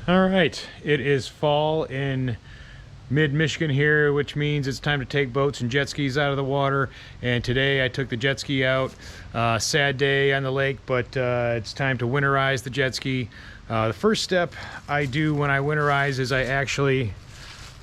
All right, it is fall in mid-Michigan here, which means it's time to take boats and jet skis out of the water. And today I took the jet ski out. Sad day on the lake, but it's time to winterize the jet ski. The first step I do when I winterize is I actually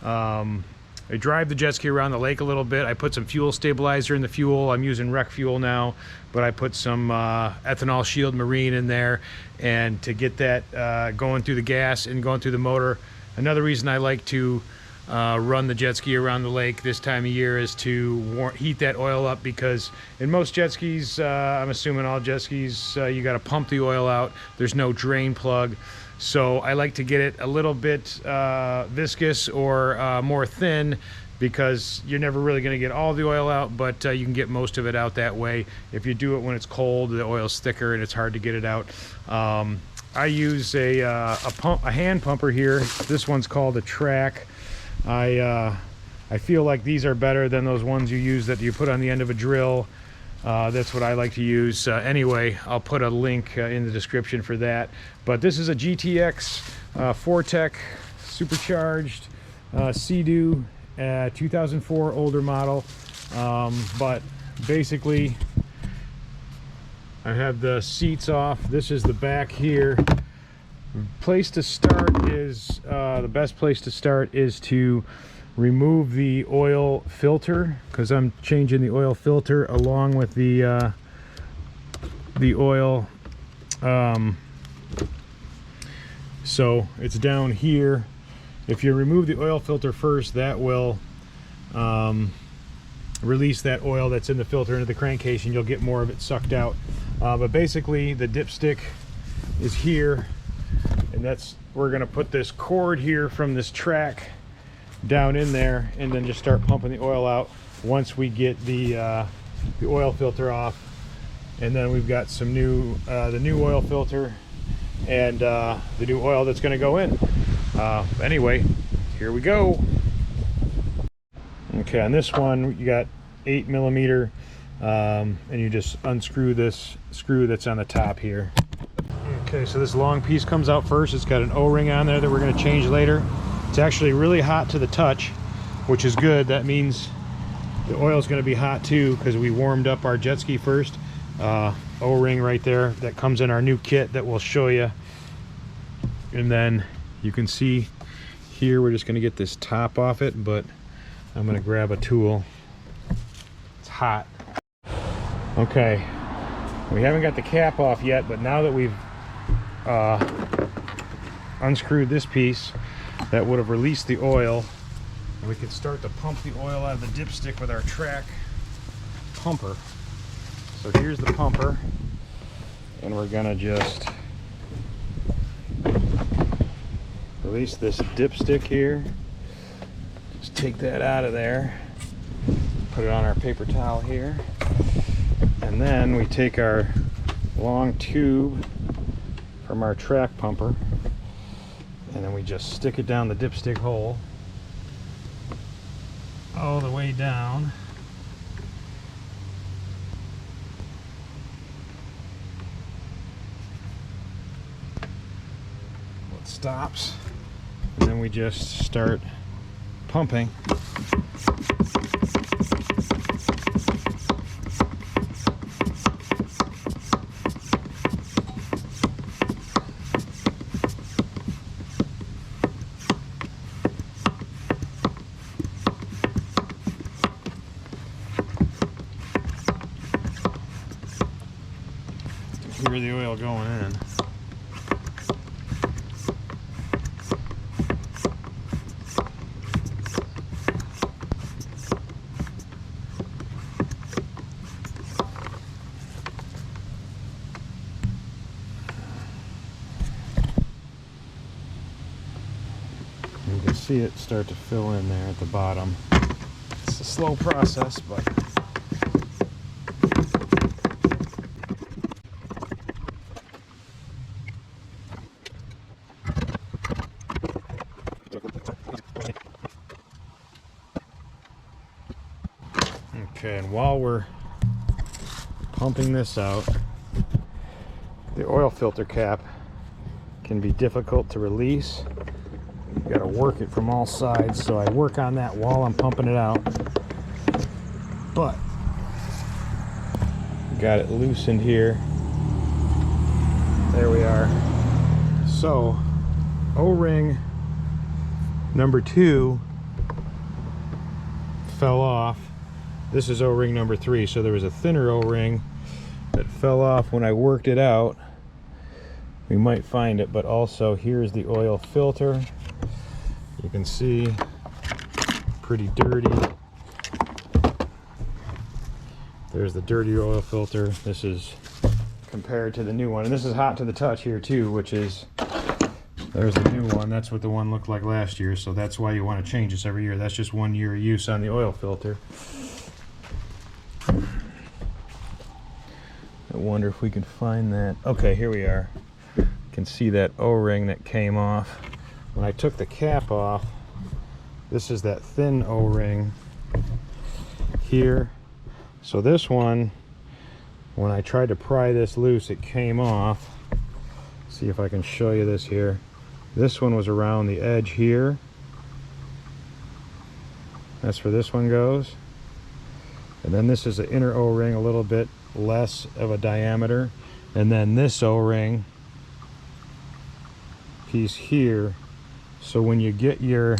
I drive the jet ski around the lake a little bit. I put some fuel stabilizer in the fuel. I'm using rec fuel now, but I put some ethanol shield marine in there, and to get that going through the gas and going through the motor. Another reason I like to run the jet ski around the lake this time of year is to heat that oil up, because in most jet skis, I'm assuming all jet skis, you got to pump the oil out. There's no drain plug. So I like to get it a little bit viscous or more thin, because you're never really going to get all the oil out, but you can get most of it out that way. If you do it when it's cold, the oil's thicker and it's hard to get it out. I use a hand pumper here. This one's called a Track. I feel like these are better than those ones you use that you put on the end of a drill. That's what I like to use. Anyway, I'll put a link in the description for that. But this is a GTX Tec Supercharged Sea Doo 2004 older model. But basically, I have the seats off. This is the back here. Place to start is the best place to start is to remove the oil filter, because I'm changing the oil filter along with the oil. So it's down here. If you remove the oil filter first, that will release that oil that's in the filter into the crankcase, and you'll get more of it sucked out. But basically, the dipstick is here, and we're going to put this cord here from this Track down in there, and then just start pumping the oil out once we get the oil filter off. And then we've got some the new oil filter and the new oil that's going to go in. Anyway, here we go. Okay, on this one you got 8mm, and you just unscrew this screw that's on the top here. Okay, so this long piece comes out first. It's got an O-ring on there that we're going to change later. It's actually really hot to the touch, which is good. That means the oil is going to be hot too, because we warmed up our jet ski first. O-ring right there that comes in our new kit that we'll show you. And then you can see here, we're just going to get this top off it, but I'm going to grab a tool. It's hot. Okay, we haven't got the cap off yet, but now that we've unscrewed this piece that would have released the oil, we can start to pump the oil out of the dipstick with our Track pumper. So here's the pumper, and we're gonna just release this dipstick here. Just take that out of there, put it on our paper towel here, and then we take our long tube from our Track pumper, and then we just stick it down the dipstick hole all the way down. It stops, and then we just start pumping. Hear the oil going in. You can see it start to fill in there at the bottom. It's a slow process, but okay, and while we're pumping this out, the oil filter cap can be difficult to release. You gotta work it from all sides, so I work on that while I'm pumping it out. But got it loosened here. There we are. So O-ring number 2 fell off. This is O-ring number 3, so there was a thinner O-ring that fell off when I worked it out. We might find it, but also here's the oil filter. You can see, pretty dirty. There's the dirty oil filter. This is compared to the new one, and this is hot to the touch here too, which is, there's the new one. That's what the one looked like last year, so that's why you want to change this every year. That's just 1 year of use on the oil filter. I wonder if we can find that. Okay, here we are. You can see that O-ring that came off. When I took the cap off, this is that thin O-ring here. So this one, when I tried to pry this loose, it came off. See if I can show you this here. This one was around the edge here. That's where this one goes. And then this is the inner O-ring, a little bit less of a diameter. And then this O-ring piece here. So when you get your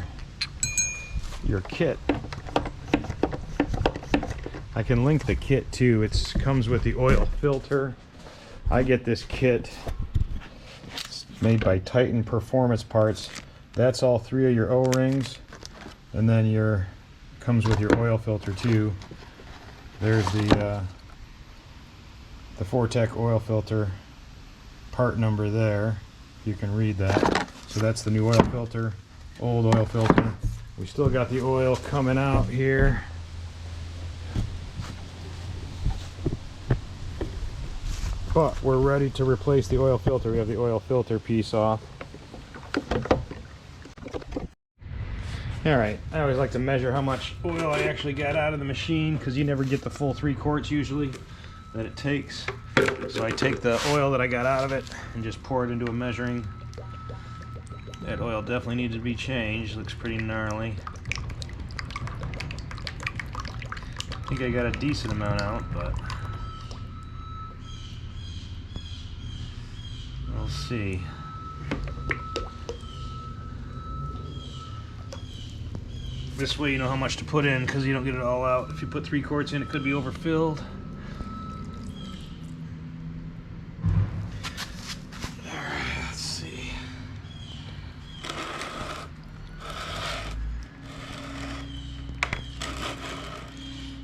kit, I can link the kit too. It comes with the oil filter. I get this kit. It's made by Titan Performance Parts. That's all 3 of your O-rings, and then comes with your oil filter too. There's the Fortec oil filter part number there. You can read that. So that's the new oil filter, old oil filter. We still got the oil coming out here. But we're ready to replace the oil filter. We have the oil filter piece off. Alright, I always like to measure how much oil I actually got out of the machine, because you never get the full 3 quarts usually that it takes. So I take the oil that I got out of it and just pour it into a measuring. That oil definitely needs to be changed. Looks pretty gnarly. I think I got a decent amount out, but we'll see. This way you know how much to put in, because you don't get it all out. If you put 3 quarts in, it could be overfilled.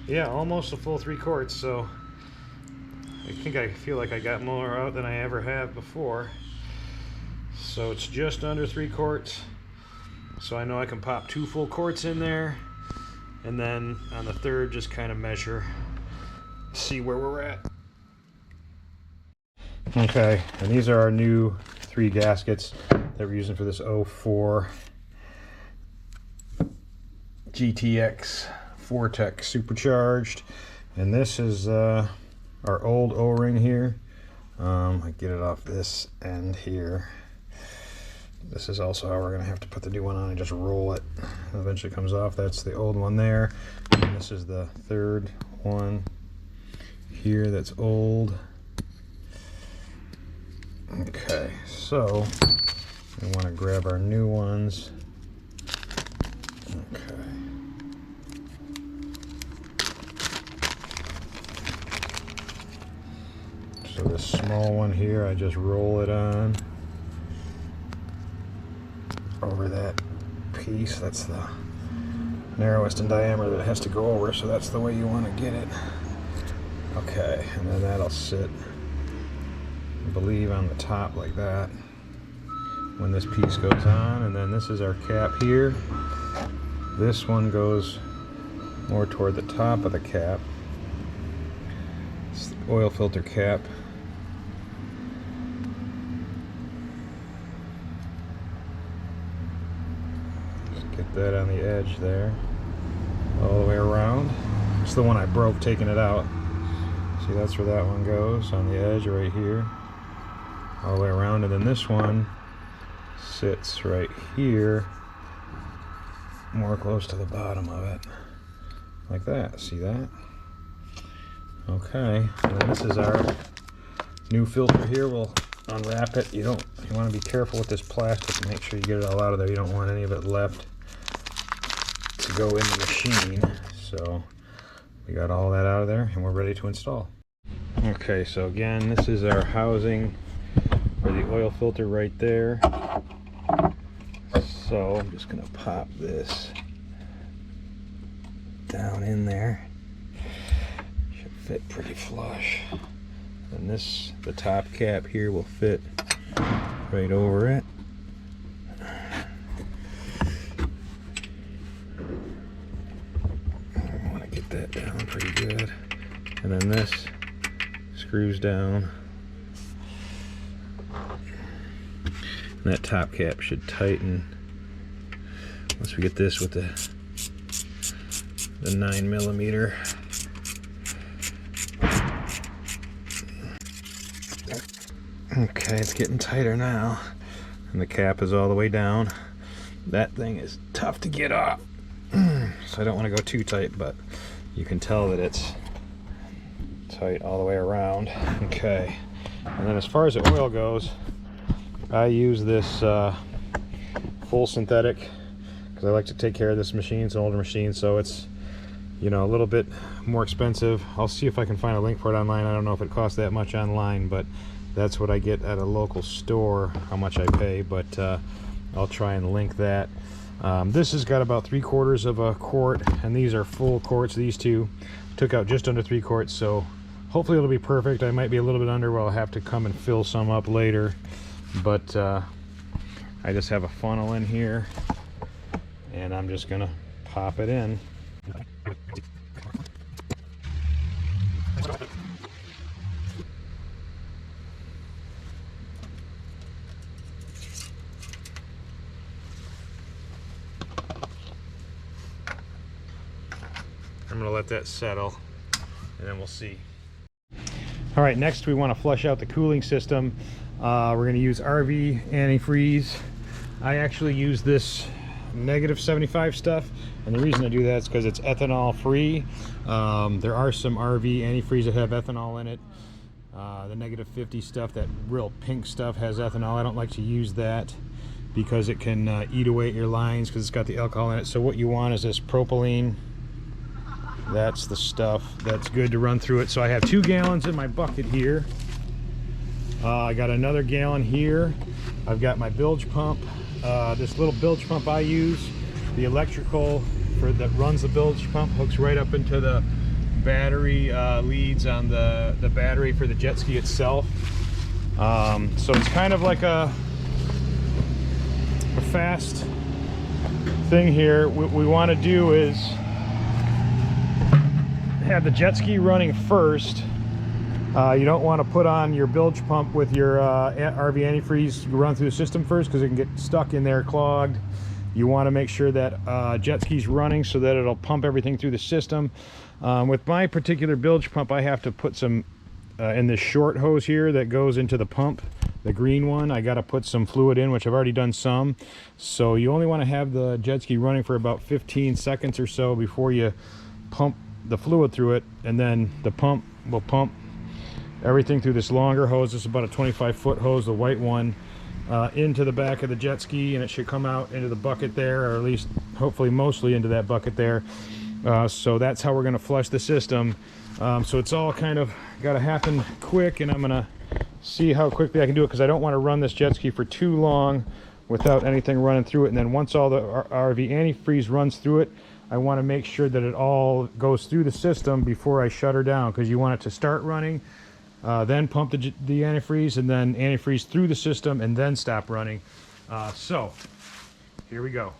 Yeah, almost a full 3 quarts, so I feel like I got more out than I ever have before. So it's just under 3 quarts. So I know I can pop 2 full quarts in there, and then on the third just kind of measure, see where we're at. Okay, and these are our new 3 gaskets that we're using for this 04 GTX Tec Supercharged, and this is our old O-ring here. I get it off this end here. This is also how we're going to have to put the new one on and just roll it. It eventually comes off. That's the old one there. And this is the third one here that's old. Okay, so we want to grab our new ones. Okay. So this small one here, I just roll it on over that piece. That's the narrowest in diameter that it has to go over, so that's the way you want to get it. Okay, and then that'll sit, I believe, on the top like that when this piece goes on. And then this is our cap here. This one goes more toward the top of the cap. It's the oil filter cap. Get that on the edge there, all the way around. It's the one I broke taking it out. See, that's where that one goes, on the edge right here, all the way around. And then this one sits right here, more close to the bottom of it, like that. See that? Okay, and then this is our new filter here. We'll unwrap it. You want to be careful with this plastic and make sure you get it all out of there. You don't want any of it left to go in the machine. So we got all that out of there and we're ready to install. Okay, so again, this is our housing for the oil filter right there. So I'm just gonna pop this down in there. Should fit pretty flush. And this, the top cap here will fit right over it. I want to get that down pretty good. And then this screws down. And that top cap should tighten once we get this with the 9mm. Okay, it's getting tighter now. And the cap is all the way down. That thing is tough to get off. So I don't want to go too tight, but you can tell that it's tight all the way around. Okay. And then as far as the oil goes, I use this full synthetic because I like to take care of this machine. It's an older machine, so it's, you know, a little bit more expensive. I'll see if I can find a link for it online. I don't know if it costs that much online, but that's what I get at a local store, how much I pay, but I'll try and link that. This has got about 3/4 of a quart, and these are full quarts. These two took out just under 3 quarts, so hopefully it'll be perfect. I might be a little bit under where I'll have to come and fill some up later, but I just have a funnel in here, and I'm just gonna pop it in. I'm going to let that settle and then we'll see. All right, next we want to flush out the cooling system. We're going to use RV antifreeze. I actually use this -75 stuff, and the reason I do that is because it's ethanol free. There are some RV antifreeze that have ethanol in it. The -50 stuff, that real pink stuff, has ethanol. I don't like to use that because it can eat away at your lines because it's got the alcohol in it. So what you want is this propylene. That's the stuff that's good to run through it. So I have 2 gallons in my bucket here. I got another gallon here. I've got my bilge pump. This little bilge pump I use, the electrical that runs the bilge pump hooks right up into the battery leads on the battery for the jet ski itself. So it's kind of like a fast thing here. What we want to do is have the jet ski running first. You don't want to put on your bilge pump with your RV antifreeze run through the system first because it can get stuck in there, clogged. You want to make sure that jet ski's running so that it'll pump everything through the system. With my particular bilge pump, I have to put some in this short hose here that goes into the pump, the green one. I got to put some fluid in, which I've already done some. So you only want to have the jet ski running for about 15 seconds or so before you pump the fluid through it, and then the pump will pump everything through this longer hose. This is about a 25-foot hose, the white one, into the back of the jet ski, and it should come out into the bucket there, or at least hopefully mostly into that bucket there. So that's how we're going to flush the system. So it's all kind of got to happen quick, and I'm going to see how quickly I can do it because I don't want to run this jet ski for too long without anything running through it. And then once all the RV antifreeze runs through it, I want to make sure that it all goes through the system before I shut her down, because you want it to start running, then pump the antifreeze, and then antifreeze through the system, and then stop running. So here we go.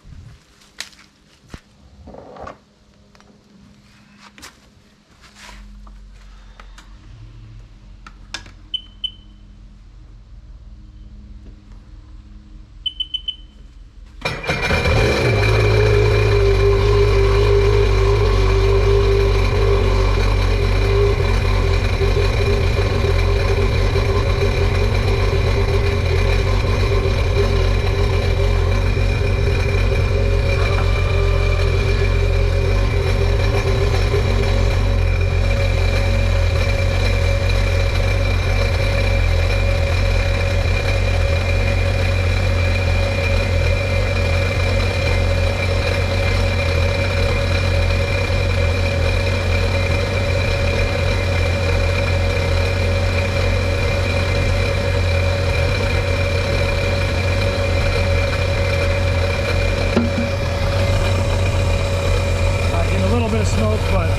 smoke, but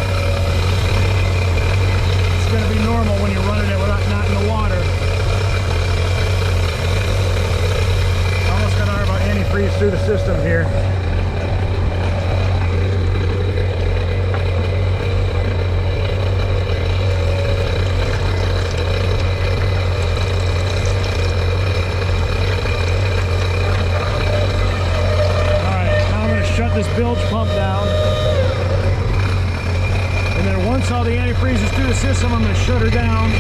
it's going to be normal when you're running it without not in the water. Almost got our about antifreeze through the system here. Shut this bilge pump down, and then once all the antifreeze is through the system, I'm going to shut her down.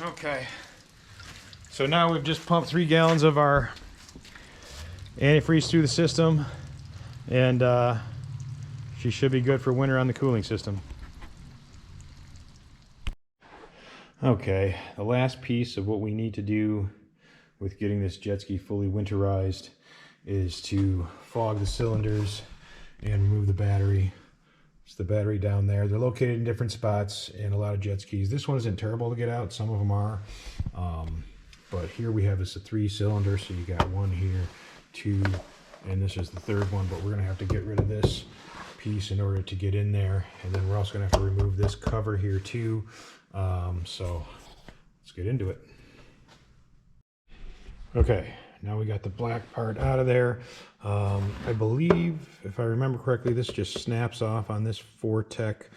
Okay, so now we've just pumped 3 gallons of our antifreeze through the system, and she should be good for winter on the cooling system. Okay, the last piece of what we need to do with getting this jet ski fully winterized is to fog the cylinders and remove the battery. It's the battery down there. They're located in different spots in a lot of jet skis. This one isn't terrible to get out. Some of them are. But here we have this a 3-cylinder. So you got 1 here, 2, and this is the 3rd one. But we're going to have to get rid of this piece in order to get in there. And then we're also going to have to remove this cover here too. So let's get into it. Okay. Now we got the black part out of there. I believe, if I remember correctly, this just snaps off on this Tec,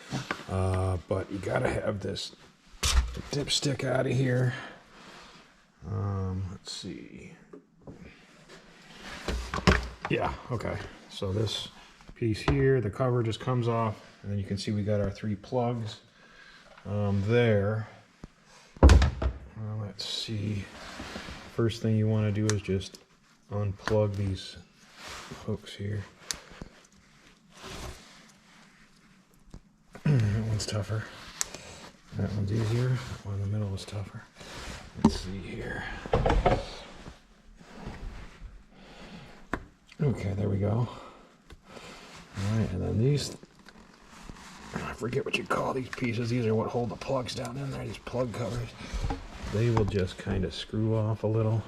but you gotta have this dipstick out of here. Let's see. Yeah, okay. So this piece here, the cover just comes off, and then you can see we got our 3 plugs there. Let's see. First thing you want to do is just unplug these hooks here. That one's tougher. That one's easier. That one in the middle is tougher. Let's see here. Okay, there we go. Alright, and then these, I forget what you call these pieces. These are what hold the plugs down in there, these plug covers. They will just kind of screw off a little.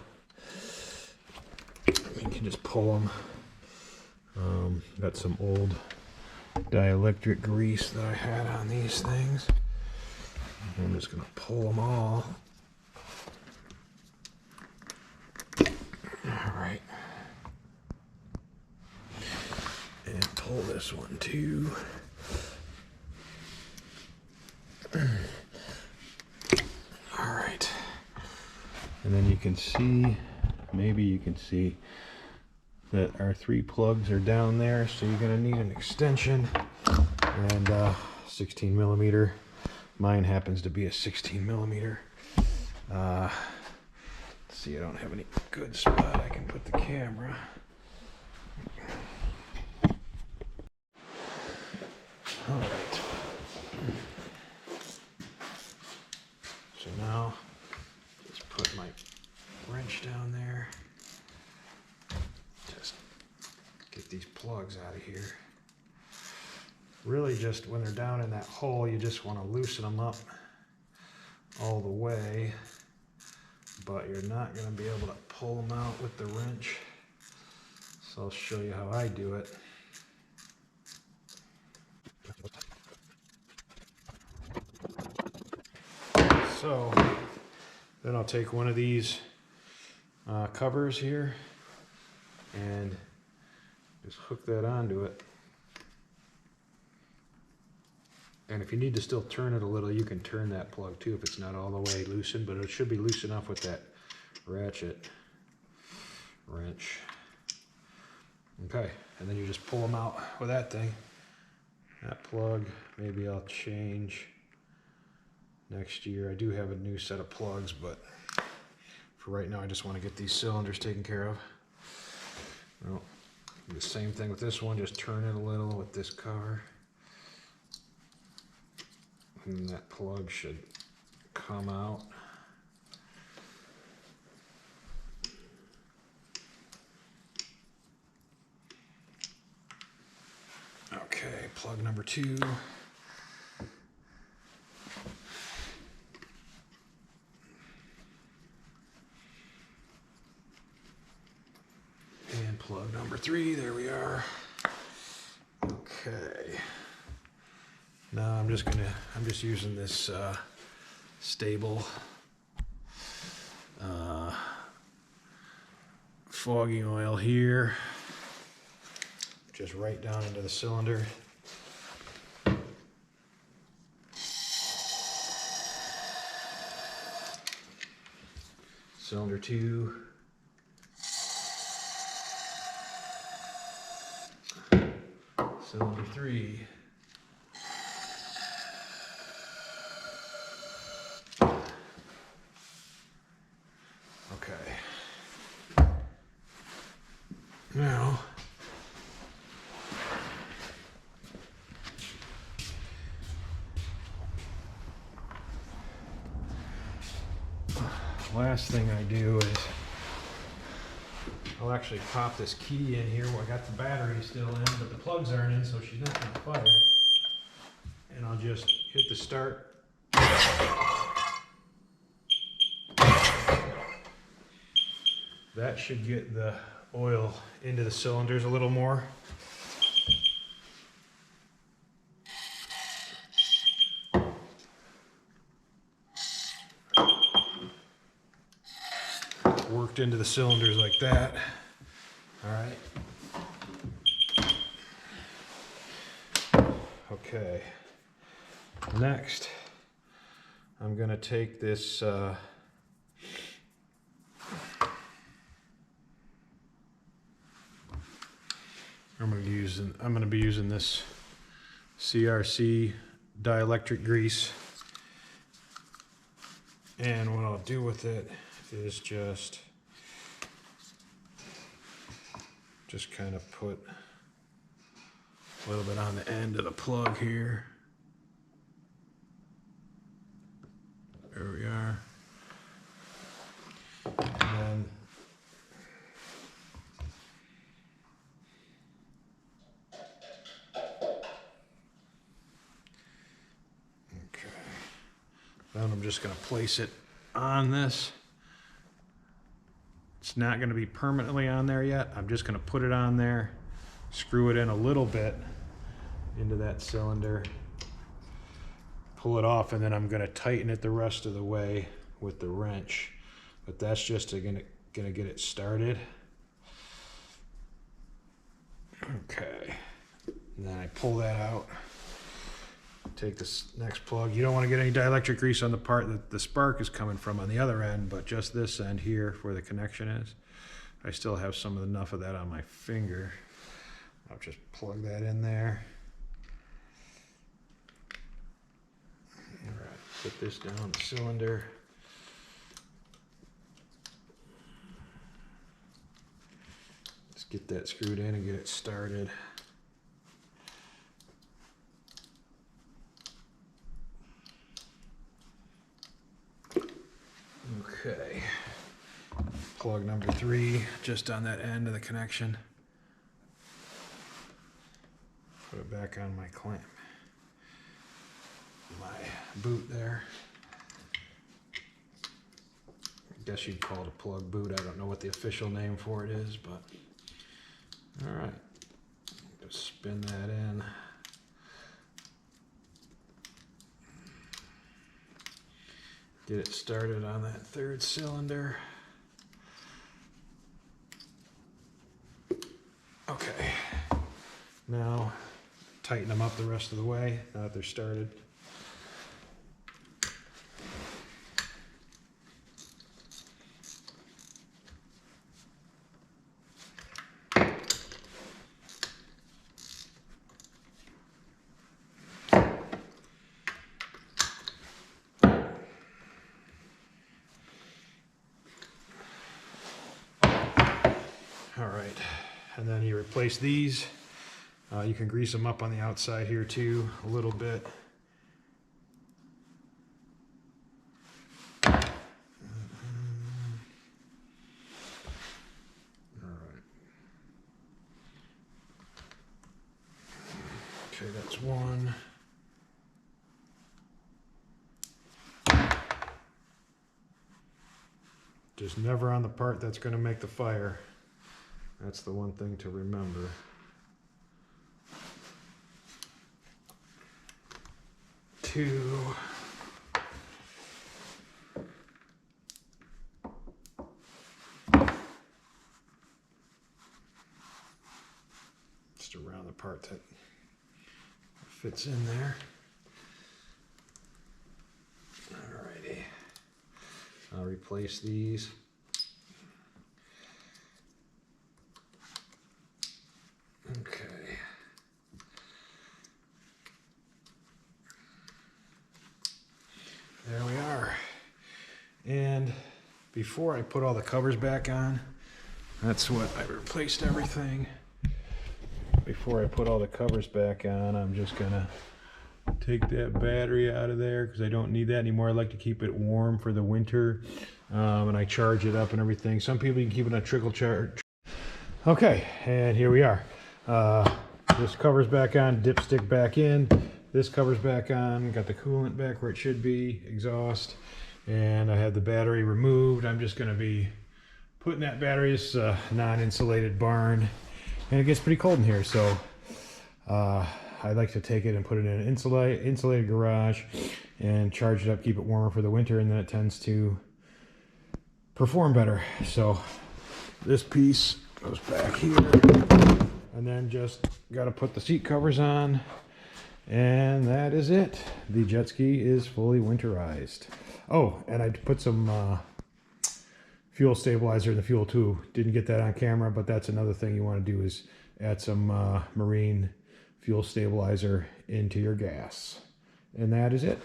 I mean, you can just pull them. Got some old dielectric grease that I had on these things. I'm just going to pull them all. Alright. And pull this one too. Alright. And then you can see, maybe you can see that our 3 plugs are down there, so you're going to need an extension and 16 millimeter. Mine happens to be a 16 millimeter. Let's see, I don't have any good spot I can put the camera. All right. So now, just put my wrench down there. Just get these plugs out of here. Really just when they're down in that hole, you just want to loosen them up all the way, but you're not going to be able to pull them out with the wrench. So I'll show you how I do it. So then I'll take one of these covers here and just hook that onto it. And if you need to still turn it a little, you can turn that plug too if it's not all the way loosened, but it should be loose enough with that ratchet wrench. Okay, and then you just pull them out with that thing. That plug, maybe I'll change next year. I do have a new set of plugs, but for right now I just want to get these cylinders taken care of. Well, do the same thing with this one, just turn it a little with this cover. And that plug should come out. Okay, plug number 2. And plug number 3, there we are. Okay. Now I'm just using this stable fogging oil here, just right down into the cylinder. Cylinder 2. Cylinder 3. Okay. Now, last thing I do is I'll actually pop this key in here. Well, I got the battery still in, but the plugs aren't in, so she's not going to fire. And I'll just hit the start. That should get the oil into the cylinders a little more. Worked into the cylinders like that. All right. Okay. Next, I'm going to take this I'm going to be using this CRC dielectric grease, and what I'll do with it is just kind of put a little bit on the end of the plug here. There we are. And then then I'm just going to place it on this. It's not going to be permanently on there yet. I'm just going to put it on there, screw it in a little bit into that cylinder, pull it off, and then I'm going to tighten it the rest of the way with the wrench. But that's just going to get it started. Okay. And then I pull that out. Take this next plug. You don't want to get any dielectric grease on the part that the spark is coming from on the other end, but just this end here where the connection is. I still have enough of that on my finger. I'll just plug that in there. All right, put this down the cylinder. Let's get that screwed in and get it started. Okay, plug number 3 just on that end of the connection. Put it back on my clamp, my boot there. I guess you'd call it a plug boot. I don't know what the official name for it is, but all right, just spin that in. Get it started on that 3rd cylinder. Okay, now tighten them up the rest of the way now that they're started. And then you replace these. You can grease them up on the outside here too, a little bit. Okay, that's one. Just never on the part that's going to make the fire. That's the one thing to remember. Two. Just around the part that fits in there. Alrighty. I'll replace these. Okay. There we are. And before I put all the covers back on, that's what I replaced everything. Before I put all the covers back on, I'm just gonna take that battery out of there because I don't need that anymore. I like to keep it warm for the winter, and I charge it up and everything. Some people can keep it on a trickle charge. Okay, and here we are. This cover's back on, dipstick back in. This cover's back on, got the coolant back where it should be, exhaust, and I have the battery removed. I'm just gonna be putting that battery, it's a non-insulated barn, and it gets pretty cold in here, so I like to take it and put it in an insulated garage and charge it up, keep it warmer for the winter, and then it tends to perform better. So this piece goes back here, and then just got to put the seat covers on, and that is it. The jet ski is fully winterized. Oh, and I put some fuel stabilizer in the fuel too. Didn't get that on camera, but that's another thing you want to do, is add some marine fuel stabilizer into your gas. And that is it.